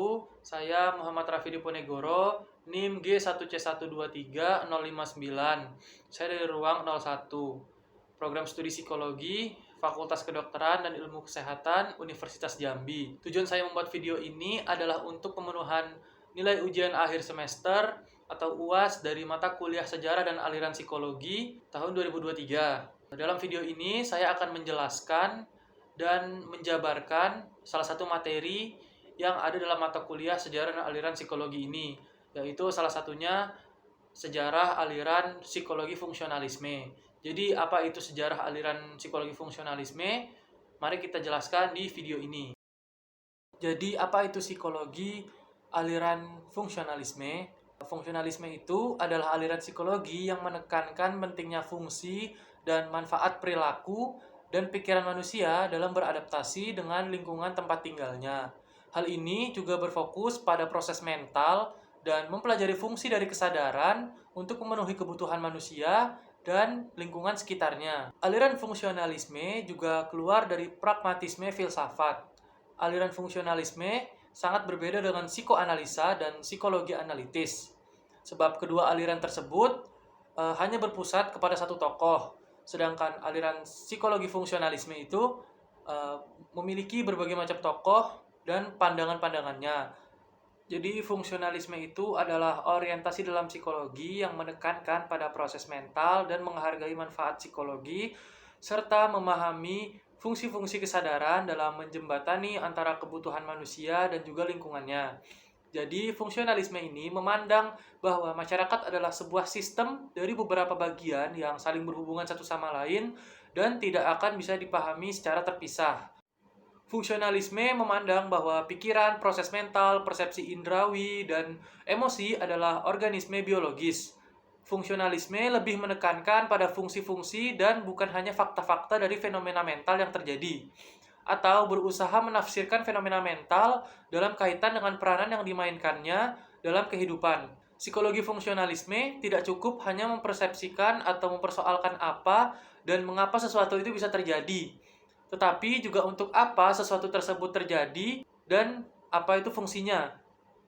wabarakatuh. Saya Muhammad Raffi Diponegoro, NIM G1C123-059. Saya dari ruang 01, Program Studi Psikologi, Fakultas Kedokteran dan Ilmu Kesehatan, Universitas Jambi. Tujuan saya membuat video ini adalah untuk pemenuhan nilai ujian akhir semester atau UAS dari mata kuliah Sejarah dan Aliran Psikologi tahun 2023. Dalam video ini saya akan menjelaskan dan menjabarkan salah satu materi yang ada dalam mata kuliah Sejarah dan Aliran Psikologi ini, yaitu salah satunya Sejarah Aliran Psikologi Fungsionalisme. Jadi apa itu Sejarah Aliran Psikologi Fungsionalisme? Mari kita jelaskan di video ini. Jadi apa itu psikologi aliran fungsionalisme? Fungsionalisme itu adalah aliran psikologi yang menekankan pentingnya fungsi dan manfaat perilaku dan pikiran manusia dalam beradaptasi dengan lingkungan tempat tinggalnya. Hal ini juga berfokus pada proses mental dan mempelajari fungsi dari kesadaran untuk memenuhi kebutuhan manusia dan lingkungan sekitarnya. Aliran fungsionalisme juga keluar dari pragmatisme filsafat. Aliran fungsionalisme sangat berbeda dengan psikoanalisa dan psikologi analitis. Sebab kedua aliran tersebut hanya berpusat kepada satu tokoh. Sedangkan aliran psikologi fungsionalisme itu memiliki berbagai macam tokoh dan pandangan-pandangannya. Jadi fungsionalisme itu adalah orientasi dalam psikologi yang menekankan pada proses mental dan menghargai manfaat psikologi serta memahami fungsi-fungsi kesadaran dalam menjembatani antara kebutuhan manusia dan juga lingkungannya. Jadi fungsionalisme ini memandang bahwa masyarakat adalah sebuah sistem dari beberapa bagian yang saling berhubungan satu sama lain dan tidak akan bisa dipahami secara terpisah. Fungsionalisme memandang bahwa pikiran, proses mental, persepsi indrawi, dan emosi adalah organisme biologis. Fungsionalisme lebih menekankan pada fungsi-fungsi dan bukan hanya fakta-fakta dari fenomena mental yang terjadi, atau berusaha menafsirkan fenomena mental dalam kaitan dengan peranan yang dimainkannya dalam kehidupan. Psikologi fungsionalisme tidak cukup hanya mempersepsikan atau mempersoalkan apa dan mengapa sesuatu itu bisa terjadi, tetapi juga untuk apa sesuatu tersebut terjadi dan apa itu fungsinya.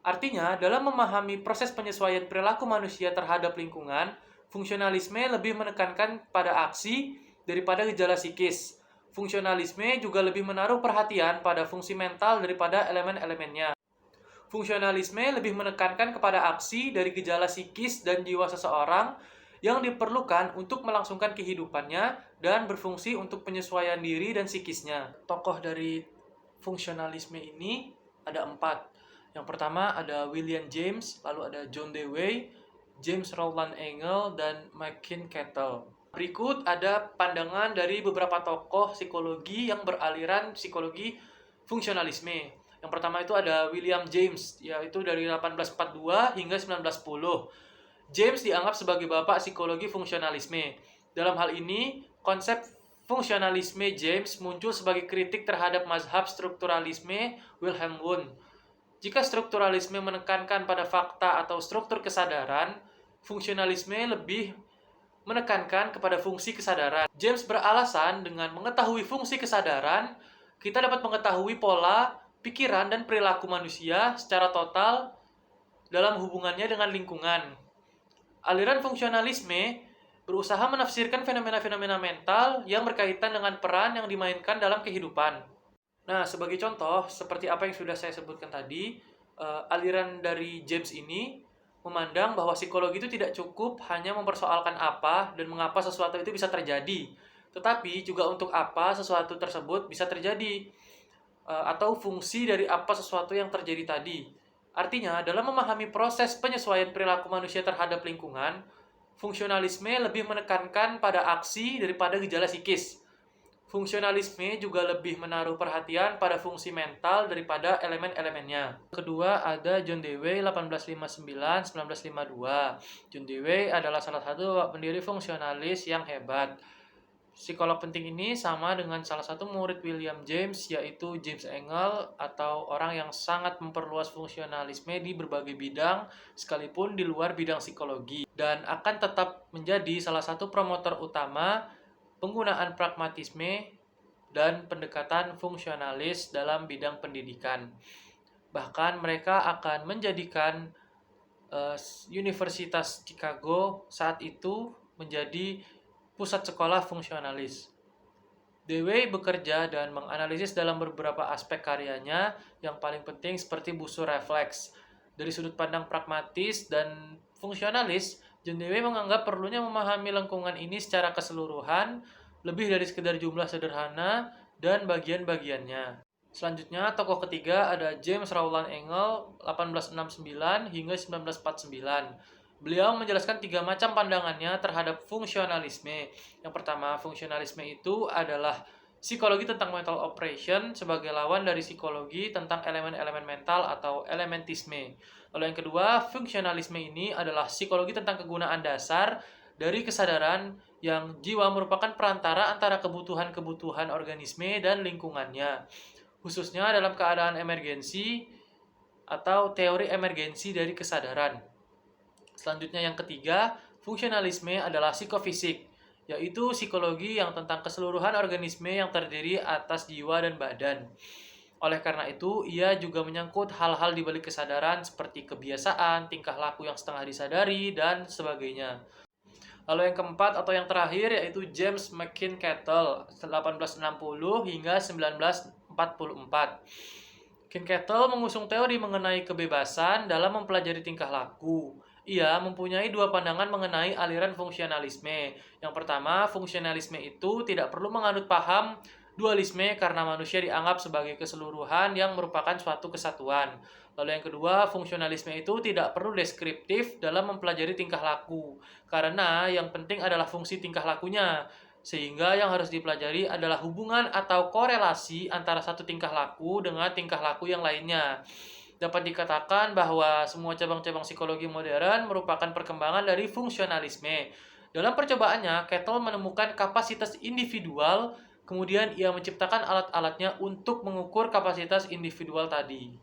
Artinya, dalam memahami proses penyesuaian perilaku manusia terhadap lingkungan, fungsionalisme lebih menekankan pada aksi daripada gejala psikis. Fungsionalisme juga lebih menaruh perhatian pada fungsi mental daripada elemen-elemennya. Fungsionalisme lebih menekankan kepada aksi dari gejala psikis dan jiwa seseorang yang diperlukan untuk melangsungkan kehidupannya dan berfungsi untuk penyesuaian diri dan psikisnya. Tokoh dari fungsionalisme ini ada 4. Yang pertama ada William James, lalu ada John Dewey, James Rowland Engel, dan McKean Kettle. Berikut ada pandangan dari beberapa tokoh psikologi yang beraliran psikologi fungsionalisme. Yang pertama itu ada William James, yaitu dari 1842 hingga 1910. James dianggap sebagai bapak psikologi fungsionalisme. Dalam hal ini, konsep fungsionalisme James muncul sebagai kritik terhadap mazhab strukturalisme Wilhelm Wundt. Jika strukturalisme menekankan pada fakta atau struktur kesadaran, fungsionalisme lebih menekankan kepada fungsi kesadaran. James beralasan dengan mengetahui fungsi kesadaran, kita dapat mengetahui pola, pikiran, dan perilaku manusia secara total dalam hubungannya dengan lingkungan. Aliran fungsionalisme berusaha menafsirkan fenomena-fenomena mental yang berkaitan dengan peran yang dimainkan dalam kehidupan. Nah, sebagai contoh, seperti apa yang sudah saya sebutkan tadi, aliran dari James ini memandang bahwa psikologi itu tidak cukup hanya mempersoalkan apa dan mengapa sesuatu itu bisa terjadi, tetapi juga untuk apa sesuatu tersebut bisa terjadi, atau fungsi dari apa sesuatu yang terjadi tadi. Artinya, dalam memahami proses penyesuaian perilaku manusia terhadap lingkungan, fungsionalisme lebih menekankan pada aksi daripada gejala psikis. Fungsionalisme juga lebih menaruh perhatian pada fungsi mental daripada elemen-elemennya. Kedua ada John Dewey 1859-1952. John Dewey adalah salah satu pendiri fungsionalis yang hebat. Psikolog penting ini sama dengan salah satu murid William James, yaitu James Engel, atau orang yang sangat memperluas fungsionalisme di berbagai bidang sekalipun di luar bidang psikologi, dan akan tetap menjadi salah satu promotor utama penggunaan pragmatisme dan pendekatan fungsionalis dalam bidang pendidikan. Bahkan mereka akan menjadikan Universitas Chicago saat itu menjadi pusat sekolah fungsionalis. Dewey bekerja dan menganalisis dalam beberapa aspek karyanya, yang paling penting seperti busur refleks. Dari sudut pandang pragmatis dan fungsionalis, John Dewey menganggap perlunya memahami lingkungan ini secara keseluruhan, lebih dari sekedar jumlah sederhana dan bagian-bagiannya. Selanjutnya, tokoh ketiga ada James Rowland Engel 1869 hingga 1949. Beliau menjelaskan 3 macam pandangannya terhadap fungsionalisme. Yang pertama, fungsionalisme itu adalah psikologi tentang mental operation sebagai lawan dari psikologi tentang elemen-elemen mental atau elementisme. Lalu yang kedua, fungsionalisme ini adalah psikologi tentang kegunaan dasar dari kesadaran yang jiwa merupakan perantara antara kebutuhan-kebutuhan organisme dan lingkungannya, khususnya dalam keadaan emergensi atau teori emergensi dari kesadaran. Selanjutnya yang ketiga, fungsionalisme adalah psikofisik, yaitu psikologi yang tentang keseluruhan organisme yang terdiri atas jiwa dan badan. Oleh karena itu, ia juga menyangkut hal-hal di balik kesadaran seperti kebiasaan, tingkah laku yang setengah disadari, dan sebagainya. Lalu yang keempat atau yang terakhir yaitu James McKincatle 1860 hingga 1944. Kincatle mengusung teori mengenai kebebasan dalam mempelajari tingkah laku. Ia mempunyai 2 pandangan mengenai aliran fungsionalisme. Yang pertama, fungsionalisme itu tidak perlu menganut paham dualisme karena manusia dianggap sebagai keseluruhan yang merupakan suatu kesatuan. Lalu yang kedua, fungsionalisme itu tidak perlu deskriptif dalam mempelajari tingkah laku, karena yang penting adalah fungsi tingkah lakunya. Sehingga yang harus dipelajari adalah hubungan atau korelasi antara satu tingkah laku dengan tingkah laku yang lainnya. Dapat dikatakan bahwa semua cabang-cabang psikologi modern merupakan perkembangan dari fungsionalisme. Dalam percobaannya, Kettle menemukan kapasitas individual, kemudian ia menciptakan alat-alatnya untuk mengukur kapasitas individual tadi.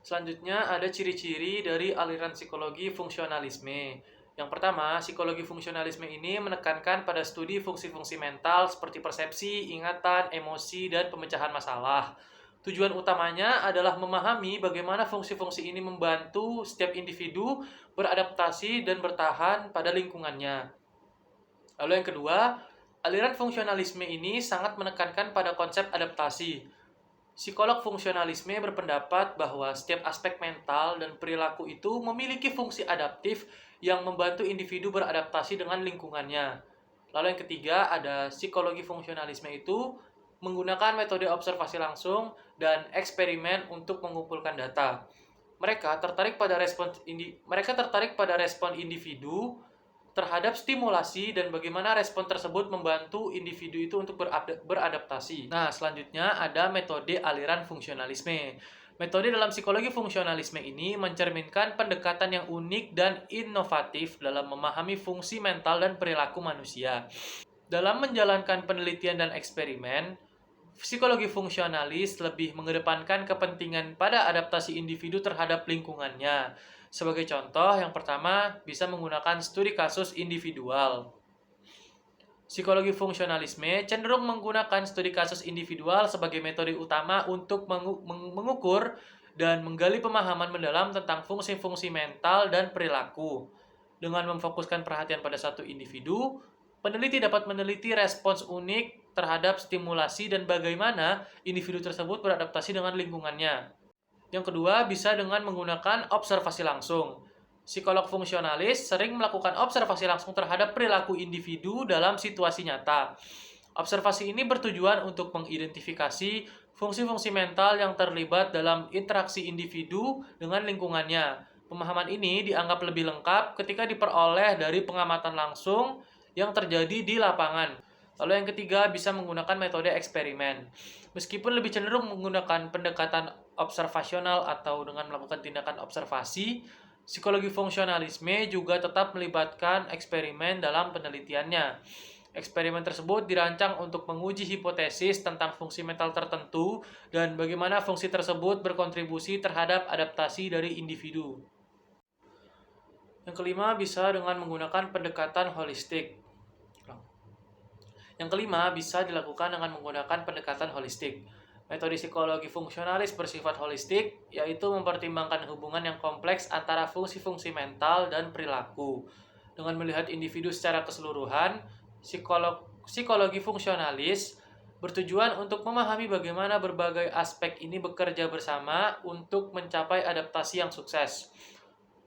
Selanjutnya ada ciri-ciri dari aliran psikologi fungsionalisme. Yang pertama, psikologi fungsionalisme ini menekankan pada studi fungsi-fungsi mental seperti persepsi, ingatan, emosi, dan pemecahan masalah. Tujuan utamanya adalah memahami bagaimana fungsi-fungsi ini membantu setiap individu beradaptasi dan bertahan pada lingkungannya. Lalu yang kedua, aliran fungsionalisme ini sangat menekankan pada konsep adaptasi. Psikolog fungsionalisme berpendapat bahwa setiap aspek mental dan perilaku itu memiliki fungsi adaptif yang membantu individu beradaptasi dengan lingkungannya. Lalu yang ketiga ada psikologi fungsionalisme itu menggunakan metode observasi langsung dan eksperimen untuk mengumpulkan data. Mereka tertarik pada respon individu terhadap stimulasi dan bagaimana respon tersebut membantu individu itu untuk beradaptasi. Nah, selanjutnya ada metode aliran fungsionalisme. Metode dalam psikologi fungsionalisme ini mencerminkan pendekatan yang unik dan inovatif dalam memahami fungsi mental dan perilaku manusia. Dalam menjalankan penelitian dan eksperimen, psikologi fungsionalis lebih mengedepankan kepentingan pada adaptasi individu terhadap lingkungannya. Sebagai contoh, yang pertama bisa menggunakan studi kasus individual. Psikologi fungsionalisme cenderung menggunakan studi kasus individual sebagai metode utama untuk mengukur dan menggali pemahaman mendalam tentang fungsi-fungsi mental dan perilaku. Dengan memfokuskan perhatian pada satu individu, peneliti dapat meneliti respons unik terhadap stimulasi dan bagaimana individu tersebut beradaptasi dengan lingkungannya. Yang kedua, bisa dengan menggunakan observasi langsung. Psikolog fungsionalis sering melakukan observasi langsung terhadap perilaku individu dalam situasi nyata. Observasi ini bertujuan untuk mengidentifikasi fungsi-fungsi mental yang terlibat dalam interaksi individu dengan lingkungannya. Pemahaman ini dianggap lebih lengkap ketika diperoleh dari pengamatan langsung yang terjadi di lapangan. Lalu yang ketiga bisa menggunakan metode eksperimen. Meskipun lebih cenderung menggunakan pendekatan observasional atau dengan melakukan tindakan observasi, psikologi fungsionalisme juga tetap melibatkan eksperimen dalam penelitiannya. Eksperimen tersebut dirancang untuk menguji hipotesis tentang fungsi mental tertentu dan bagaimana fungsi tersebut berkontribusi terhadap adaptasi dari individu. Yang kelima bisa dengan menggunakan pendekatan holistik. Yang kelima bisa dilakukan dengan menggunakan pendekatan holistik. Metode psikologi fungsionalis bersifat holistik, yaitu mempertimbangkan hubungan yang kompleks antara fungsi-fungsi mental dan perilaku. Dengan melihat individu secara keseluruhan, psikologi fungsionalis bertujuan untuk memahami bagaimana berbagai aspek ini bekerja bersama untuk mencapai adaptasi yang sukses.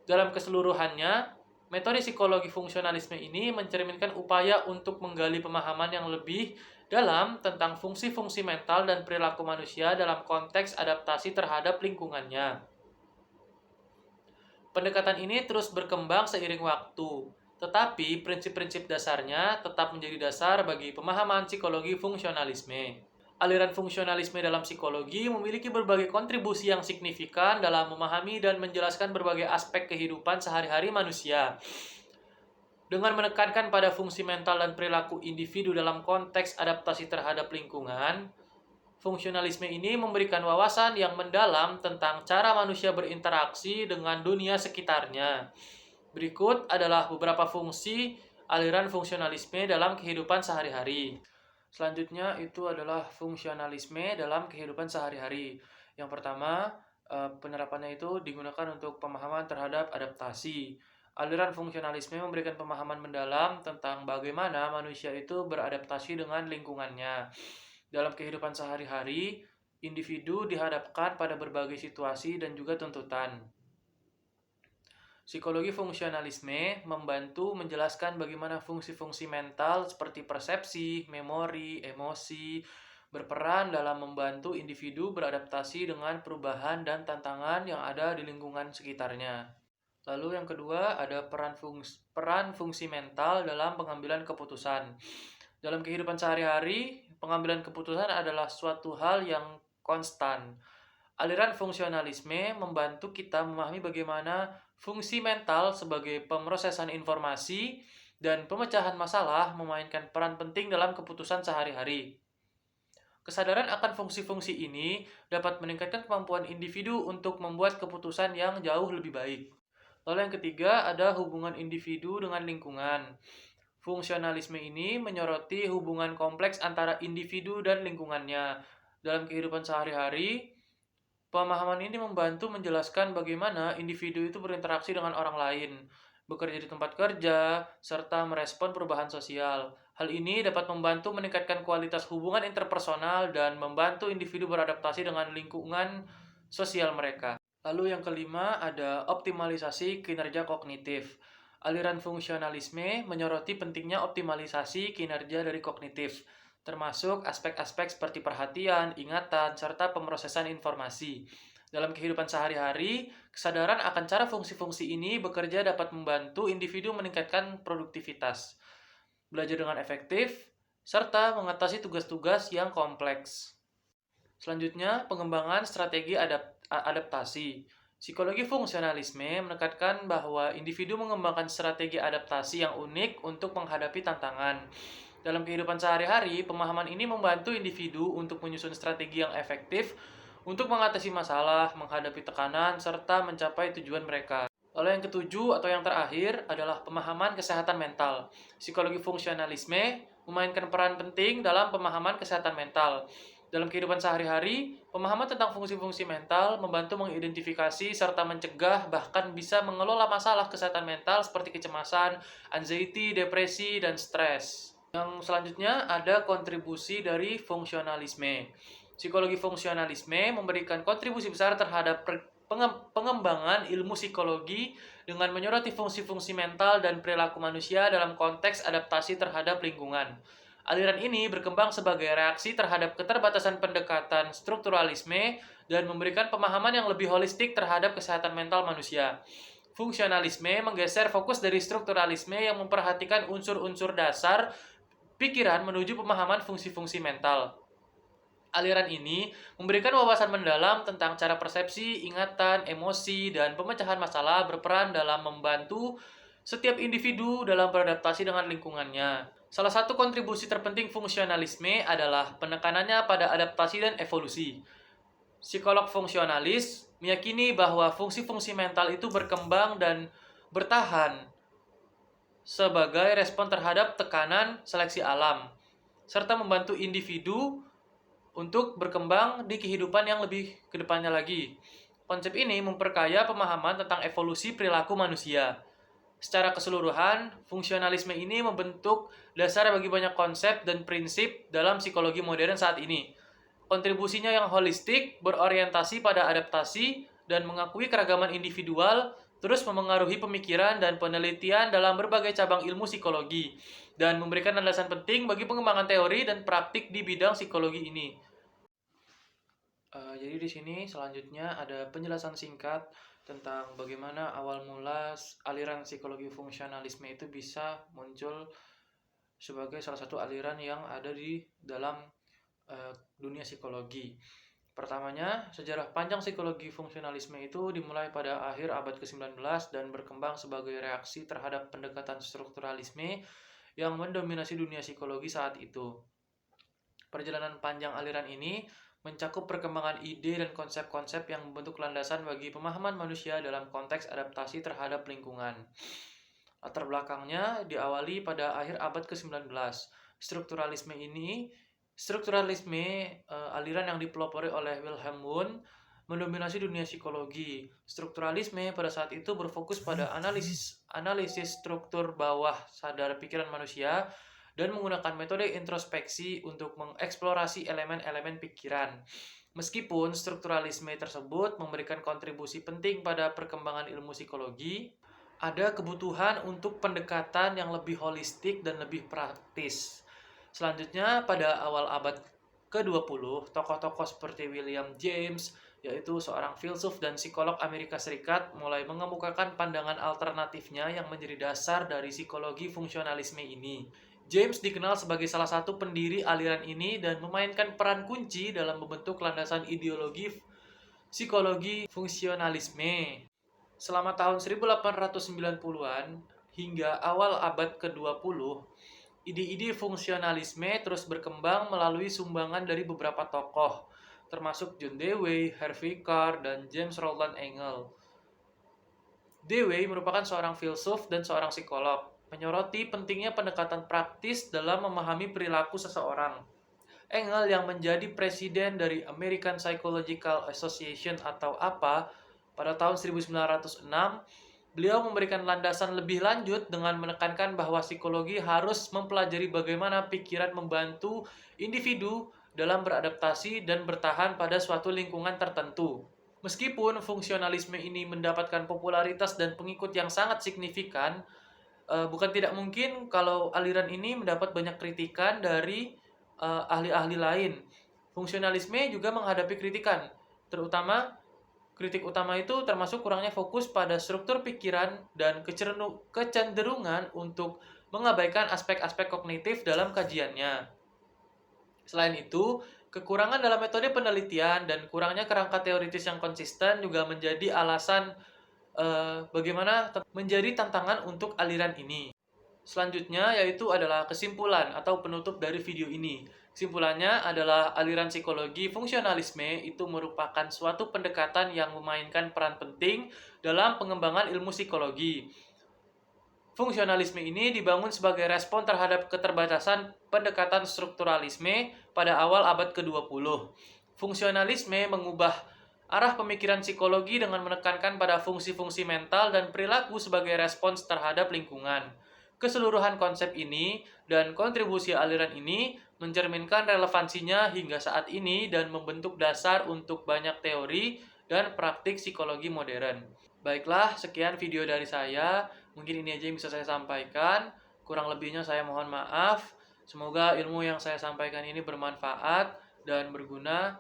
Dalam keseluruhannya, metode psikologi fungsionalisme ini mencerminkan upaya untuk menggali pemahaman yang lebih dalam tentang fungsi-fungsi mental dan perilaku manusia dalam konteks adaptasi terhadap lingkungannya. Pendekatan ini terus berkembang seiring waktu, tetapi prinsip-prinsip dasarnya tetap menjadi dasar bagi pemahaman psikologi fungsionalisme. Aliran fungsionalisme dalam psikologi memiliki berbagai kontribusi yang signifikan dalam memahami dan menjelaskan berbagai aspek kehidupan sehari-hari manusia. Dengan menekankan pada fungsi mental dan perilaku individu dalam konteks adaptasi terhadap lingkungan, fungsionalisme ini memberikan wawasan yang mendalam tentang cara manusia berinteraksi dengan dunia sekitarnya. Berikut adalah beberapa fungsi aliran fungsionalisme dalam kehidupan sehari-hari. Selanjutnya itu adalah fungsionalisme dalam kehidupan sehari-hari. Yang pertama, penerapannya itu digunakan untuk pemahaman terhadap adaptasi. Aliran fungsionalisme memberikan pemahaman mendalam tentang bagaimana manusia itu beradaptasi dengan lingkungannya. Dalam kehidupan sehari-hari, individu dihadapkan pada berbagai situasi dan juga tuntutan. Psikologi fungsionalisme membantu menjelaskan bagaimana fungsi-fungsi mental seperti persepsi, memori, emosi berperan dalam membantu individu beradaptasi dengan perubahan dan tantangan yang ada di lingkungan sekitarnya. Lalu yang kedua ada peran fungsi mental dalam pengambilan keputusan. Dalam kehidupan sehari-hari, pengambilan keputusan adalah suatu hal yang konstan. Aliran fungsionalisme membantu kita memahami bagaimana fungsi mental sebagai pemrosesan informasi dan pemecahan masalah memainkan peran penting dalam keputusan sehari-hari. Kesadaran akan fungsi-fungsi ini dapat meningkatkan kemampuan individu untuk membuat keputusan yang jauh lebih baik. Lalu yang ketiga ada hubungan individu dengan lingkungan. Fungsionalisme ini menyoroti hubungan kompleks antara individu dan lingkungannya. Dalam kehidupan sehari-hari, pemahaman ini membantu menjelaskan bagaimana individu itu berinteraksi dengan orang lain, bekerja di tempat kerja, serta merespon perubahan sosial. Hal ini dapat membantu meningkatkan kualitas hubungan interpersonal dan membantu individu beradaptasi dengan lingkungan sosial mereka. Lalu yang kelima ada optimalisasi kinerja kognitif. Aliran fungsionalisme menyoroti pentingnya optimalisasi kinerja dari kognitif, termasuk aspek-aspek seperti perhatian, ingatan, serta pemrosesan informasi. Dalam kehidupan sehari-hari, kesadaran akan cara fungsi-fungsi ini bekerja dapat membantu individu meningkatkan produktivitas, belajar dengan efektif, serta mengatasi tugas-tugas yang kompleks. Selanjutnya, pengembangan strategi adaptasi. Psikologi fungsionalisme menekankan bahwa individu mengembangkan strategi adaptasi yang unik untuk menghadapi tantangan. Dalam kehidupan sehari-hari, pemahaman ini membantu individu untuk menyusun strategi yang efektif untuk mengatasi masalah, menghadapi tekanan, serta mencapai tujuan mereka. Lalu yang ketujuh atau yang terakhir adalah pemahaman kesehatan mental. Psikologi fungsionalisme memainkan peran penting dalam pemahaman kesehatan mental. Dalam kehidupan sehari-hari, pemahaman tentang fungsi-fungsi mental membantu mengidentifikasi serta mencegah bahkan bisa mengelola masalah kesehatan mental seperti kecemasan, anxiety, depresi, dan stres. Yang selanjutnya ada kontribusi dari fungsionalisme. Psikologi fungsionalisme memberikan kontribusi besar terhadap pengembangan ilmu psikologi dengan menyoroti fungsi-fungsi mental dan perilaku manusia dalam konteks adaptasi terhadap lingkungan. Aliran ini berkembang sebagai reaksi terhadap keterbatasan pendekatan strukturalisme dan memberikan pemahaman yang lebih holistik terhadap kesehatan mental manusia. Fungsionalisme menggeser fokus dari strukturalisme yang memperhatikan unsur-unsur dasar pikiran menuju pemahaman fungsi-fungsi mental. Aliran ini memberikan wawasan mendalam tentang cara persepsi, ingatan, emosi, dan pemecahan masalah berperan dalam membantu setiap individu dalam beradaptasi dengan lingkungannya. Salah satu kontribusi terpenting fungsionalisme adalah penekanannya pada adaptasi dan evolusi. Psikolog fungsionalis meyakini bahwa fungsi-fungsi mental itu berkembang dan bertahan sebagai respon terhadap tekanan seleksi alam, serta membantu individu untuk berkembang di kehidupan yang lebih kedepannya lagi. Konsep ini memperkaya pemahaman tentang evolusi perilaku manusia. Secara keseluruhan, fungsionalisme ini membentuk dasar bagi banyak konsep dan prinsip dalam psikologi modern saat ini. Kontribusinya yang holistik, berorientasi pada adaptasi, dan mengakui keragaman individual, terus memengaruhi pemikiran dan penelitian dalam berbagai cabang ilmu psikologi, dan memberikan landasan penting bagi pengembangan teori dan praktik di bidang psikologi ini. Jadi di sini selanjutnya ada penjelasan singkat tentang bagaimana awal mula aliran psikologi fungsionalisme itu bisa muncul sebagai salah satu aliran yang ada di dalam dunia psikologi. Pertamanya, sejarah panjang psikologi fungsionalisme itu dimulai pada akhir abad ke-19 dan berkembang sebagai reaksi terhadap pendekatan strukturalisme yang mendominasi dunia psikologi saat itu. Perjalanan panjang aliran ini mencakup perkembangan ide dan konsep-konsep yang membentuk landasan bagi pemahaman manusia dalam konteks adaptasi terhadap lingkungan. Latar belakangnya diawali pada akhir abad ke-19. Strukturalisme aliran yang dipelopori oleh Wilhelm Wundt mendominasi dunia psikologi. Strukturalisme pada saat itu berfokus pada analisis struktur bawah sadar pikiran manusia dan menggunakan metode introspeksi untuk mengeksplorasi elemen-elemen pikiran. Meskipun strukturalisme tersebut memberikan kontribusi penting pada perkembangan ilmu psikologi, ada kebutuhan untuk pendekatan yang lebih holistik dan lebih praktis. Selanjutnya, pada awal abad ke-20, tokoh-tokoh seperti William James, yaitu seorang filsuf dan psikolog Amerika Serikat, mulai mengemukakan pandangan alternatifnya yang menjadi dasar dari psikologi fungsionalisme ini. James dikenal sebagai salah satu pendiri aliran ini dan memainkan peran kunci dalam membentuk landasan ideologi psikologi fungsionalisme. Selama tahun 1890-an hingga awal abad ke-20, ide-ide fungsionalisme terus berkembang melalui sumbangan dari beberapa tokoh, termasuk John Dewey, Harvey Carr, dan James Roland Engel. Dewey merupakan seorang filsuf dan seorang psikolog, menyoroti pentingnya pendekatan praktis dalam memahami perilaku seseorang. Engel yang menjadi presiden dari American Psychological Association atau APA pada tahun 1906, beliau memberikan landasan lebih lanjut dengan menekankan bahwa psikologi harus mempelajari bagaimana pikiran membantu individu dalam beradaptasi dan bertahan pada suatu lingkungan tertentu. Meskipun fungsionalisme ini mendapatkan popularitas dan pengikut yang sangat signifikan, bukan tidak mungkin kalau aliran ini mendapat banyak kritikan dari ahli-ahli lain. Fungsionalisme juga menghadapi kritikan, terutama kritik utama itu termasuk kurangnya fokus pada struktur pikiran dan kecenderungan untuk mengabaikan aspek-aspek kognitif dalam kajiannya. Selain itu, kekurangan dalam metode penelitian dan kurangnya kerangka teoritis yang konsisten juga menjadi alasan bagaimana menjadi tantangan untuk aliran ini. Selanjutnya yaitu adalah kesimpulan atau penutup dari video ini. Kesimpulannya adalah aliran psikologi fungsionalisme itu merupakan suatu pendekatan yang memainkan peran penting dalam pengembangan ilmu psikologi. Fungsionalisme ini dibangun sebagai respon terhadap keterbatasan pendekatan strukturalisme pada awal abad ke-20. Fungsionalisme mengubah arah pemikiran psikologi dengan menekankan pada fungsi-fungsi mental dan perilaku sebagai respons terhadap lingkungan. Keseluruhan konsep ini dan kontribusi aliran ini mencerminkan relevansinya hingga saat ini dan membentuk dasar untuk banyak teori dan praktik psikologi modern. Baiklah, sekian video dari saya. Mungkin ini aja yang bisa saya sampaikan. Kurang lebihnya saya mohon maaf. Semoga ilmu yang saya sampaikan ini bermanfaat dan berguna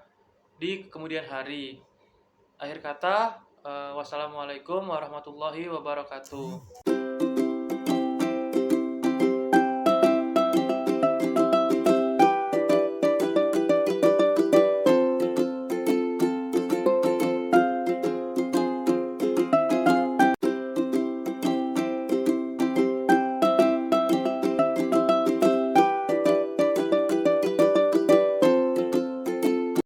di kemudian hari. Akhir kata, wassalamualaikum warahmatullahi wabarakatuh.